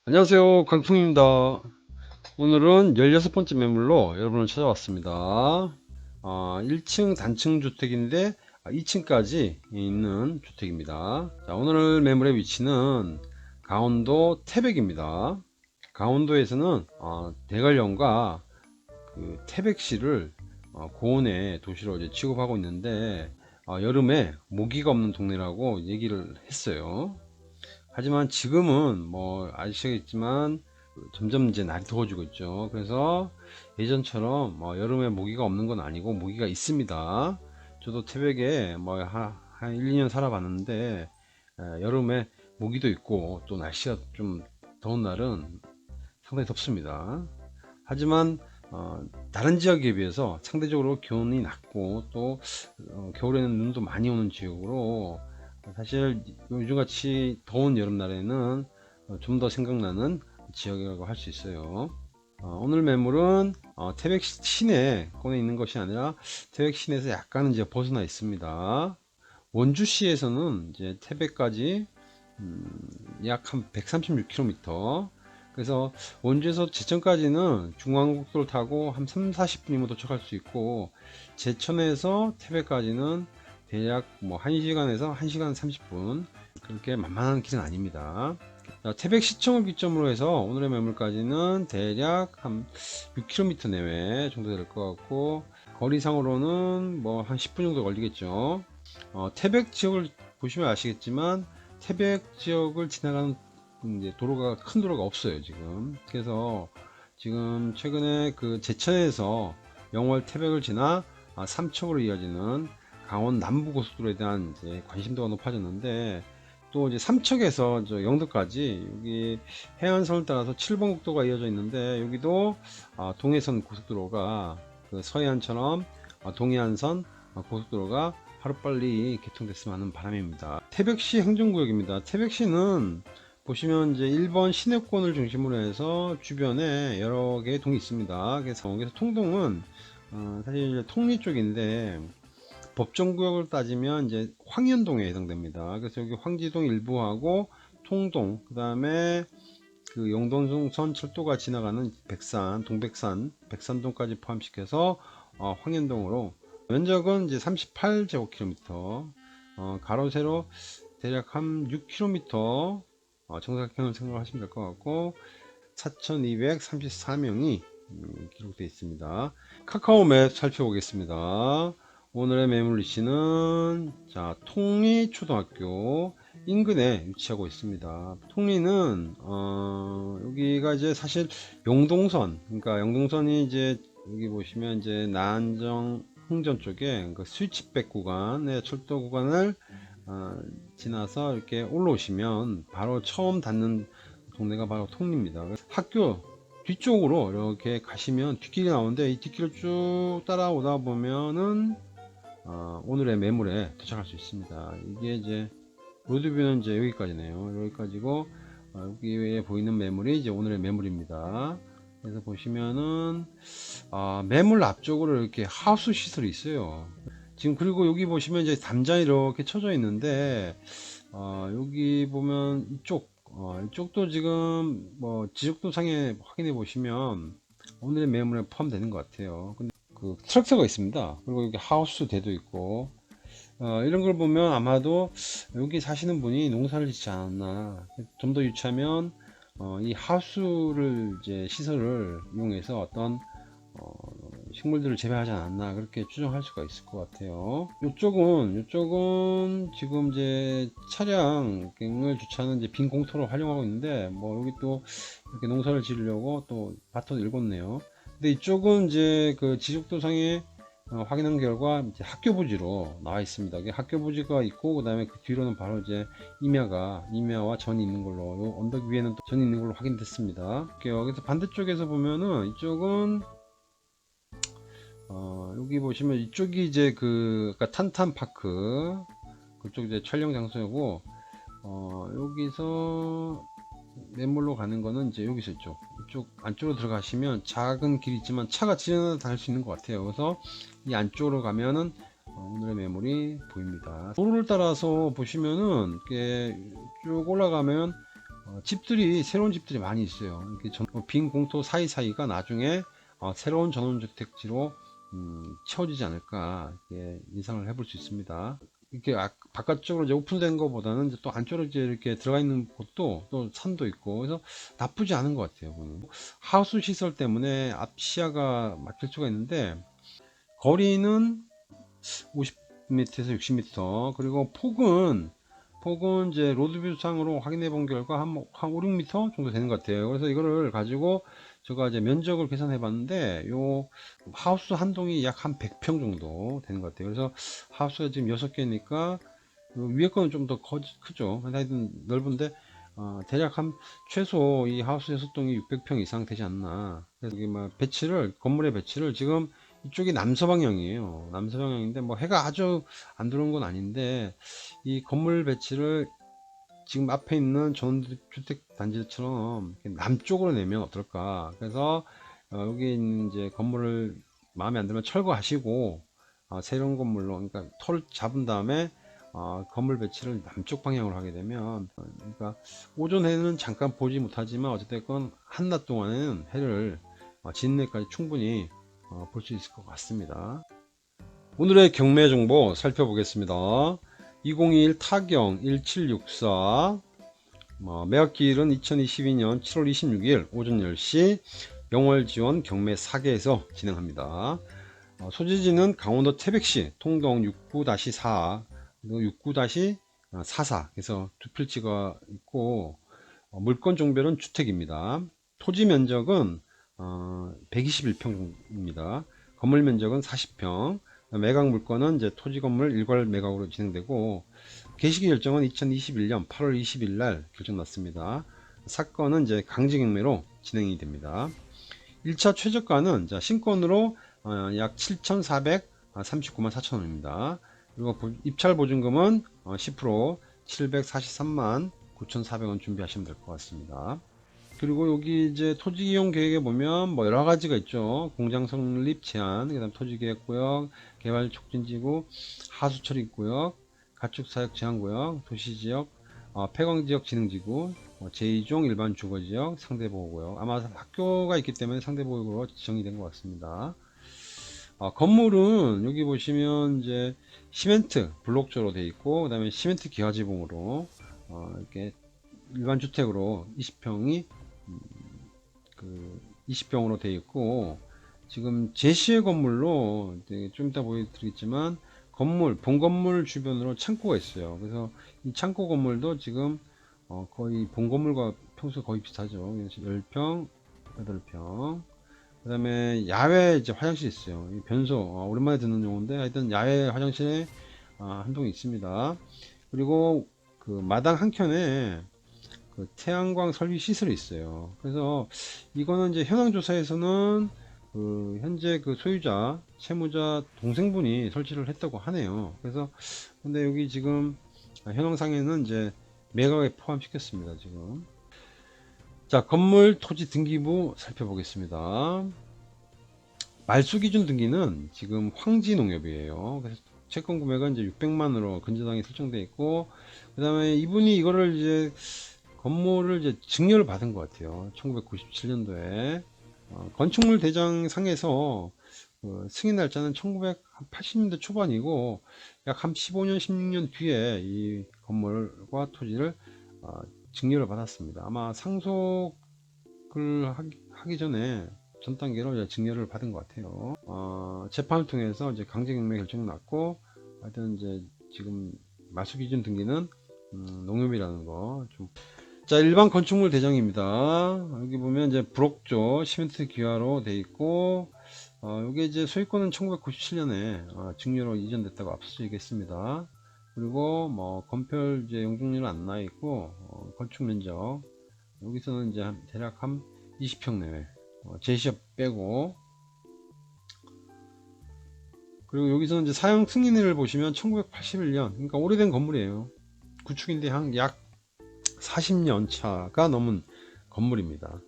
안녕하세요, 강풍입니다. 오늘은 16번째 매물로 여러분을 찾아왔습니다. 1층 단층 주택인데 2층까지 있는 주택입니다. 자, 오늘 매물의 위치는 강원도 태백입니다. 강원도에서는 대관령과 그 태백시를 고온의 도시로 이제 취급하고 있는데, 여름에 모기가 없는 동네라고 얘기를 했어요. 하지만 지금은 뭐 아시겠지만 점점 이제 날이 더워지고 있죠. 그래서 예전처럼 여름에 모기가 없는 건 아니고 모기가 있습니다. 저도 태백에 한 1, 2년 살아봤는데, 여름에 모기도 있고 또 날씨가 좀 더운 날은 상당히 덥습니다. 하지만 다른 지역에 비해서 상대적으로 기온이 낮고 또 겨울에는 눈도 많이 오는 지역으로, 사실 요즘같이 더운 여름날에는 좀 더 생각나는 지역이라고 할 수 있어요. 오늘 매물은 태백 시내 권에 있는 것이 아니라 태백 시내에서 약간은 이제 벗어나 있습니다. 원주시에서는 이제 태백까지 약 한 136km, 그래서 원주에서 제천까지는 중앙국도를 타고 한 3, 40분이면 도착할 수 있고, 제천에서 태백까지는 대략 뭐 1시간에서 1시간 30분, 그렇게 만만한 길은 아닙니다. 자, 태백 시청을 기점으로 해서 오늘의 매물까지는 대략 한 6km 내외 정도 될 것 같고, 거리상으로는 뭐 한 10분 정도 걸리겠죠. 태백 지역을 보시면 아시겠지만 태백 지역을 지나가는 이제 도로가, 큰 도로가 없어요 지금. 그래서 지금 최근에 그 제천에서 영월 태백을 지나 삼척으로 이어지는 강원 남부 고속도로에 대한 이제 관심도가 높아졌는데, 또 이제 삼척에서 저 영도까지 여기 해안선을 따라서 7번 국도가 이어져 있는데, 여기도 동해선 고속도로가 그 서해안처럼 동해안선 고속도로가 하루빨리 개통됐으면 하는 바람입니다. 태백시 행정구역입니다. 태백시는 보시면 이제 1번 시내권을 중심으로 해서 주변에 여러 개의 동이 있습니다. 그래서 여기서 통동은 사실 이제 통리 쪽인데, 법정구역을 따지면 이제 황현동에 해당됩니다. 그래서 여기 황지동 일부하고 통동, 그 다음에 그 영동선 철도가 지나가는 백산, 동백산, 백산동까지 포함시켜서 황현동으로, 면적은 이제 38제곱킬로미터, 가로 세로 대략 한 6km 정사각형을 생각하시면 될 것 같고, 4234명이 기록되어 있습니다. 카카오맵 살펴보겠습니다. 오늘의 매물 위치는 자, 통리초등학교 인근에 위치하고 있습니다. 통리는 여기가 이제 사실 영동선, 그러니까 영동선이 이제 여기 보시면 이제 난정 흥전 쪽에 그 스위치백 구간의 철도 구간을 지나서 이렇게 올라오시면 바로 처음 닿는 동네가 바로 통리입니다. 학교 뒤쪽으로 이렇게 가시면 뒷길이 나오는데, 이 뒷길을 쭉 따라오다 보면은 오늘의 매물에 도착할 수 있습니다. 이게 이제 로드뷰는 이제 여기까지네요. 여기까지고, 여기에 보이는 매물이 이제 오늘의 매물입니다. 그래서 보시면은 매물 앞쪽으로 이렇게 하우스 시설이 있어요. 지금 그리고 여기 보시면 이제 담장이 이렇게 쳐져 있는데, 여기 보면 이쪽도 지금 뭐 지적도상에 확인해 보시면 오늘의 매물에 포함되는 것 같아요. 근데 그 트럭터가 있습니다. 그리고 여기 하우스 대도 있고, 이런 걸 보면 아마도 여기 사시는 분이 농사를 짓지 않았나. 좀 더 유치하면 이 하우스를 이제 시설을 이용해서 어떤 식물들을 재배하지 않았나, 그렇게 추정할 수가 있을 것 같아요. 이쪽은 지금 이제 차량을 주차하는 이제 빈 공터로 활용하고 있는데, 뭐 여기 또 이렇게 농사를 지으려고 또 밭을 읽었네요. 근데 이쪽은 이제 그 지적도상에 확인한 결과 이제 학교 부지로 나와 있습니다. 학교 부지가 있고, 그 다음에 그 뒤로는 바로 이제 임야와 전이 있는 걸로, 요 언덕 위에는 또 전이 있는 걸로 확인됐습니다. 여기서 반대쪽에서 보면은 이쪽은 여기 보시면 이쪽이 이제 그 그러니까 탄탄파크 그쪽 이제 촬영 장소이고, 여기서 매물로 가는 거는 이제 여기서 이쪽 안쪽으로 들어가시면 작은 길이 있지만 차가 지나다 다닐 수 있는 것 같아요. 그래서 이 안쪽으로 가면은 오늘의 매물이 보입니다. 도로를 따라서 보시면은 이렇게 쭉 올라가면 집들이 새로운 집들이 많이 있어요. 이렇게 빈 공터 사이사이가 나중에 새로운 전원주택지로 채워지지 않을까 이렇게 예상을 해볼 수 있습니다. 이렇게 바깥쪽으로 이제 오픈된 것보다는 이제 또 안쪽으로 이제 이렇게 들어가 있는 곳도 또 산도 있고 그래서 나쁘지 않은 것 같아요. 하우스 시설 때문에 앞 시야가 막힐 수가 있는데 거리는 50m에서 60m, 그리고 폭은 이제 로드뷰 상으로 확인해 본 결과 한 5, 6m 정도 되는 것 같아요. 그래서 이거를 가지고 제가 이제 면적을 계산해 봤는데 요 하우스 한 동이 약 한 100평 정도 되는 것 같아요. 그래서 하우스가 지금 6개니까 위에 거는 좀 더 크죠. 하여튼 넓은데 대략 한 최소 이 하우스 6동이 600평 이상 되지 않나. 그래서 이게 막 건물의 배치를 지금 이쪽이 남서방향이에요. 남서방향인데 뭐 해가 아주 안 들어온 건 아닌데 이 건물 배치를 지금 앞에 있는 전원주택 단지처럼 남쪽으로 내면 어떨까. 그래서 여기 있는 이제 건물을 마음에 안 들면 철거하시고 새로운 건물로, 그러니까 터를 잡은 다음에 건물 배치를 남쪽 방향으로 하게 되면 그러니까 오전에는 잠깐 보지 못하지만 어쨌든 한낮 동안에는 해를 진내까지 충분히 볼 수 있을 것 같습니다. 오늘의 경매 정보 살펴보겠습니다. 2021 타경 1764, 매각기일은 2022년 7월 26일 오전 10시, 영월지원 경매 4개에서 진행합니다. 소재지는 강원도 태백시 통동 69-4 그리고 69-44, 그래서 두 필지가 있고 물건 종별은 주택입니다. 토지 면적은 121평입니다. 건물 면적은 40평. 매각 물건은 이제 토지 건물 일괄 매각으로 진행되고 개시기 결정은 2021년 8월 20일 날 결정났습니다. 사건은 이제 강제경매로 진행이 됩니다. 1차 최저가는 신권으로 약 7,439만 4천원입니다. 그리고 입찰 보증금은 10% 743만 9,400원 준비하시면 될 것 같습니다. 그리고 여기 이제 토지 이용 계획에 보면 뭐 여러 가지가 있죠. 공장 성립 제한, 그다음 토지 계획 구역, 개발 촉진 지구, 하수 처리 구역, 가축 사육 제한 구역, 도시 지역, 폐광 지역 진흥 지구, 제2종 일반 주거 지역, 상대 보호 구역. 아마 학교가 있기 때문에 상대 보호 구역으로 지정이 된 것 같습니다. 건물은 여기 보시면 이제 시멘트 블록조로 되어 있고, 그다음에 시멘트 기화 지붕으로 이렇게 일반 주택으로 20평이 20평으로 되어 있고, 지금 제시의 건물로 좀 이따 보여드리겠지만 본 건물 주변으로 창고가 있어요. 그래서 이 창고 건물도 지금 거의 본 건물과 평소 거의 비슷하죠. 10평, 8평. 그 다음에 야외 이제 화장실 있어요. 이 변소, 오랜만에 듣는 용어인데 하여튼 야외 화장실에 한 동이 있습니다. 그리고 그 마당 한켠에 그 태양광 설비 시설이 있어요. 그래서 이거는 이제 현황 조사에서는 현재 그 소유자 채무자 동생분이 설치를 했다고 하네요. 그래서 근데 여기 지금 현황상에는 이제 매각에 포함시켰습니다. 지금 자, 건물 토지 등기부 살펴보겠습니다. 말소 기준 등기는 지금 황지 농협이에요. 그래서 채권 금액은 이제 600만으로 근저당이 설정되어 있고, 그 다음에 이분이 이거를 이제 건물을 이제 증여를 받은 것 같아요. 1997년도에 건축물 대장상에서 승인 날짜는 1980년대 초반이고 약 한 15년 16년 뒤에 이 건물과 토지를 증여를 받았습니다. 아마 상속을 하기 전에 전 단계로 이제 증여를 받은 것 같아요. 재판을 통해서 이제 강제경매 결정이 났고, 하여튼 이제 지금 말소 기준 등기는 농협이라는 거 좀. 자, 일반 건축물 대장입니다. 여기 보면 이제 브록조 시멘트 기화로 돼 있고, 이게 이제 소유권은 1997년에 증여로 이전됐다고 앞서 얘기했습니다. 그리고 뭐 건폐율 이제 용적률은 안 나와 있고, 건축 면적 여기서는 이제 대략 한 20평 내외, 제시업 빼고. 그리고 여기서는 이제 사용 승인을 보시면 1981년, 그러니까 오래된 건물이에요. 구축인데 약 40년 차가 넘은 건물입니다.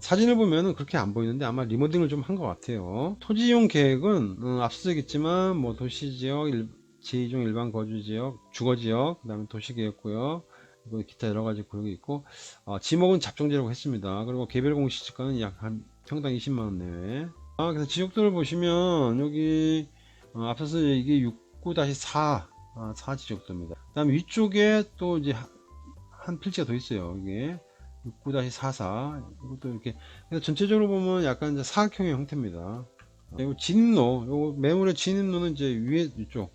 사진을 보면은 그렇게 안 보이는데 아마 리모델링을 좀 한 것 같아요. 토지 이용 계획은 앞서 얘기했지만 뭐 도시지역, 제2종 일반 거주지역, 주거지역, 그 다음에 도시계획구역, 그리고 기타 여러 가지 구역이 있고, 지목은 잡종지라고 했습니다. 그리고 개별 공시지가는 약 한 평당 20만원 내외. 그래서 지역들을 보시면 여기 앞서서 이게 69-4 4 지역도입니다. 그 다음에 위쪽에 또 이제 한 필지가 더 있어요. 이게 69-44 이것도 이렇게. 그래서 전체적으로 보면 약간 이제 사각형의 형태입니다. 그리고 진입로, 요 매물의 진입로는 이제 위에 이쪽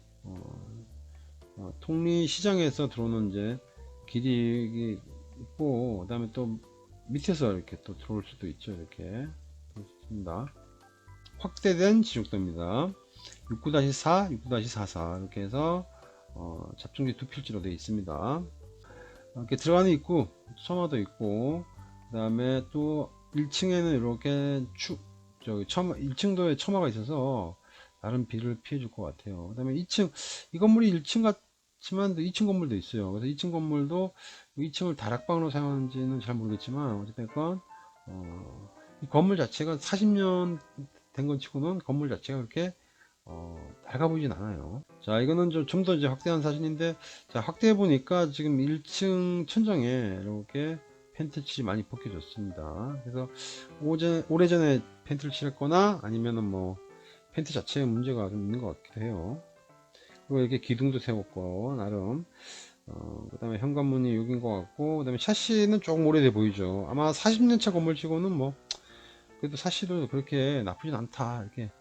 통리시장에서 들어오는 이제 길이 있고, 그 다음에 또 밑에서 이렇게 또 들어올 수도 있죠. 이렇게 있습니다. 확대된 지속도입니다. 69-4, 69-44 이렇게 해서 잡종지 두 필지로 되어 있습니다. 이렇게 들어가는 입구 처마도 있고, 그 다음에 또 1층에는 이렇게 1층도에 처마가 있어서 나름 비를 피해 줄 것 같아요. 그 다음에 2층, 이 건물이 1층 같지만 2층 건물도 있어요. 그래서 2층 건물도 2층을 다락방으로 사용하는지는 잘 모르겠지만 어쨌든 이 건물 자체가 40년 된 건 치고는 건물 자체가 그렇게 밝아 보이진 않아요. 자, 이거는 좀 더 이제 확대한 사진인데, 자, 확대해 보니까 지금 1층 천장에 이렇게 펜트칠이 많이 벗겨졌습니다. 그래서 오래전에 펜트를 칠했거나 아니면은 뭐 펜트 자체에 문제가 좀 있는 것 같기도 해요. 그리고 이렇게 기둥도 세웠고 나름. 그 다음에 현관문이 여긴 것 같고, 그 다음에 샤시는 조금 오래돼 보이죠. 아마 40년차 건물치고는 뭐 그래도 샤시도 그렇게 나쁘진 않다 이렇게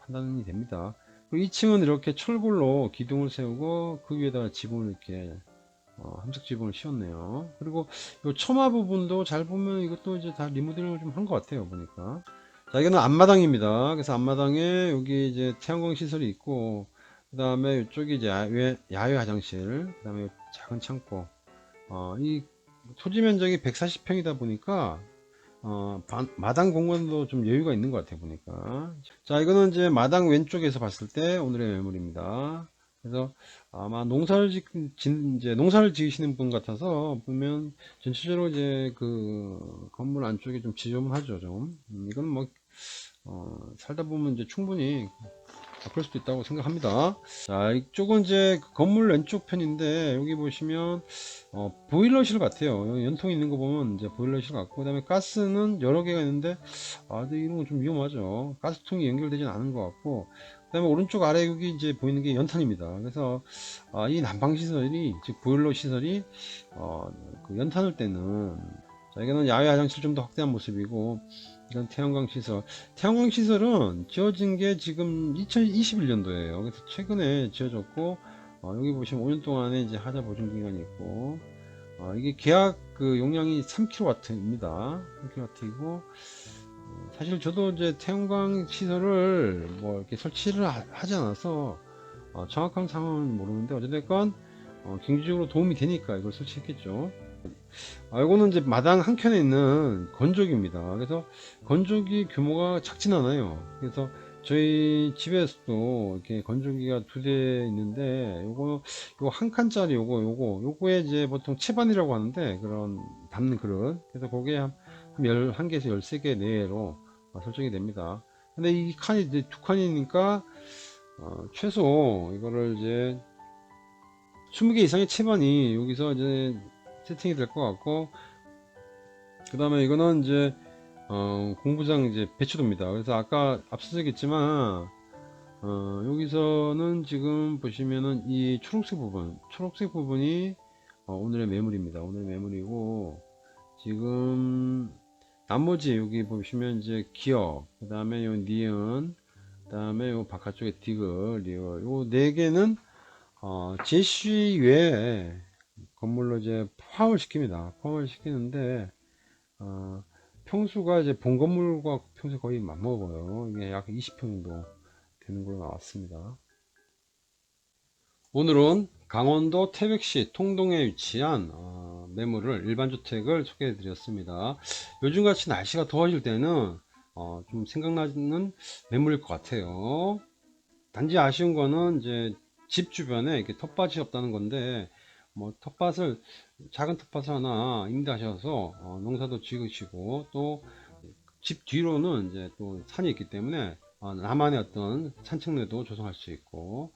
판단이 됩니다. 2층은 이렇게 철골로 기둥을 세우고 그 위에다가 지붕을 이렇게 함석 지붕을 씌웠네요. 그리고 이 처마 부분도 잘 보면 이것도 이제 다 리모델링을 좀 한 것 같아요 보니까. 자, 이거는 앞마당입니다. 그래서 앞마당에 여기 이제 태양광 시설이 있고, 그 다음에 이쪽이 이제 야외 화장실, 그 다음에 작은 창고. 이 토지 면적이 140평이다 보니까 마당 공간도 좀 여유가 있는 것 같아요 보니까. 자, 이거는 이제 마당 왼쪽에서 봤을 때 오늘의 매물입니다. 그래서 아마 이제 농사를 지으시는 분 같아서 보면 전체적으로 이제 그 건물 안쪽이 좀 지저분하죠 좀. 이건 뭐 살다 보면 이제 충분히 그럴 수도 있다고 생각합니다. 자, 이쪽은 이제 그 건물 왼쪽 편인데 여기 보시면 보일러실 같아요. 연통 있는 거 보면 이제 보일러실 같고, 그 다음에 가스는 여러 개가 있는데 근데 이런 건 좀 위험하죠. 가스통이 연결되진 않은 것 같고, 그 다음에 오른쪽 아래 여기 이제 보이는 게 연탄입니다. 그래서 이 난방 시설이, 즉 보일러 시설이 그 연탄을 떼는. 자, 이거는 야외 화장실 좀 더 확대한 모습이고, 이건 태양광 시설. 태양광 시설은 지어진 게 지금 2021년도에요. 그래서 최근에 지어졌고, 여기 보시면 5년 동안에 이제 하자 보증 기간이 있고, 이게 계약 그 용량이 3kW입니다. 3kW이고, 사실 저도 이제 태양광 시설을 뭐 이렇게 설치를 하지 않아서 정확한 상황은 모르는데, 어쨌든 경제적으로 도움이 되니까 이걸 설치했겠죠. 이거는 이제 마당 한켠에 있는 건조기입니다. 그래서 건조기 규모가 작진 않아요. 그래서 저희 집에서도 이렇게 건조기가 2대 있는데, 요거 한 칸짜리 요거에 이제 보통 채반이라고 하는데, 그런 담는 그릇. 그래서 거기에 한 11개에서 13개 내외로 설정이 됩니다. 근데 이 칸이 이제 2칸이니까 최소 이거를 이제 20개 이상의 채반이 여기서 이제 세팅이 될 것 같고, 그 다음에 이거는 이제 공부장 이제 배치도입니다. 그래서 아까 앞서서 얘기했지만 여기서는 지금 보시면은 이 초록색 부분이 오늘의 매물입니다. 오늘의 매물이고, 지금 나머지 여기 보시면 이제 기억, 그 다음에 요 니은, 그 다음에 요 바깥쪽에 디귿, 리얼, 요 네 개는 제시 외에 건물로 이제 포함을 시킵니다. 포함을 시키는데 평수가 이제 본 건물과 평수 거의 맞먹어요. 이게 약 20평 정도 되는 걸로 나왔습니다. 오늘은 강원도 태백시 통동에 위치한 매물을, 일반주택을 소개해 드렸습니다. 요즘같이 날씨가 더워질 때는 좀 생각나는 매물일 것 같아요. 단지 아쉬운 거는 이제 집 주변에 이렇게 텃밭이 없다는 건데, 뭐 작은 텃밭을 하나 임대하셔서 농사도 지으시고, 또 집 뒤로는 이제 또 산이 있기 때문에 나만의 어떤 산책로도 조성할 수 있고,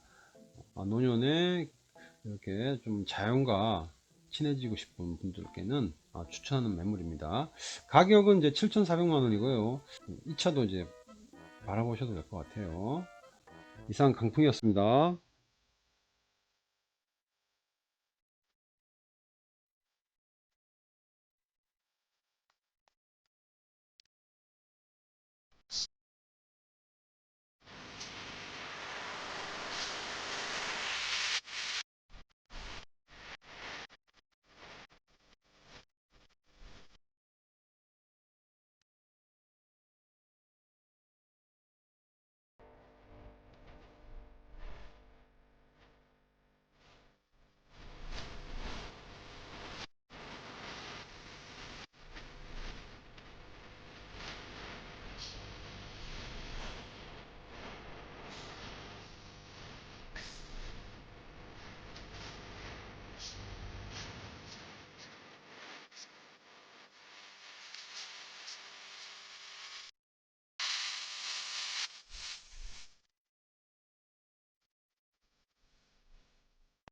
노년에 이렇게 좀 자연과 친해지고 싶은 분들께는 추천하는 매물입니다. 가격은 이제 7,400만 원이고요. 이 차도 이제 바라보셔도 될 것 같아요. 이상 강풍이었습니다.